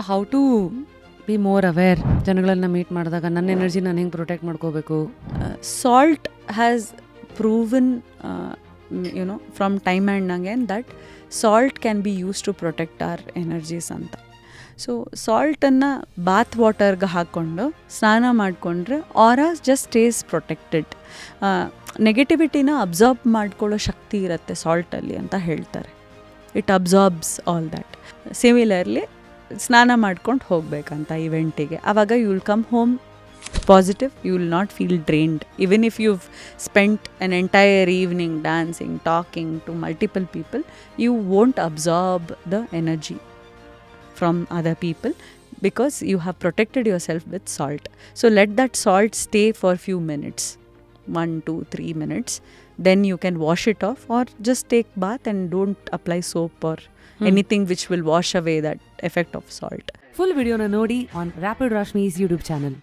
How to be more aware ಜನಗಳನ್ನ meet ಮಾಡಿದಾಗ ನನ್ನ ಎನರ್ಜಿ ನಾನು ಹೆಂಗೆ ಪ್ರೊಟೆಕ್ಟ್ ಮಾಡ್ಕೋಬೇಕು. Salt has proven, from time and again that salt can be used to protect our energies ಅಂತ. So ಸಾಲ್ಟನ್ನು bath ವಾಟರ್ಗೆ ಹಾಕ್ಕೊಂಡು ಸ್ನಾನ ಮಾಡಿಕೊಂಡ್ರೆ ಆರಾ ಜಸ್ಟ್ ಸ್ಟೇಸ್ ಪ್ರೊಟೆಕ್ಟೆಡ್. ನೆಗೆಟಿವಿಟಿನ ಅಬ್ಸಾರ್ಬ್ ಮಾಡ್ಕೊಳ್ಳೋ ಶಕ್ತಿ ಇರುತ್ತೆ ಸಾಲ್ಟಲ್ಲಿ ಅಂತ ಹೇಳ್ತಾರೆ. It absorbs all that. Similarly ಸ್ನಾನ ಮಾಡ್ಕೊಂಡು ಹೋಗಬೇಕಂತ ಇವೆಂಟಿಗೆ, ಆವಾಗ you will come home positive, you will not feel drained. Even if you've spent an entire evening dancing, talking to multiple people, you won't absorb the energy from other people because you have protected yourself with salt. So let that salt stay for few minutes, 1, 2, 3 minutes. Then you can wash it off or just take bath and don't apply soap or anything which will wash away that effect of salt. Full ವಿಡಿಯೋನ ನೋಡಿ on rapid ರಾಶ್ಮೀಸ್ YouTube channel.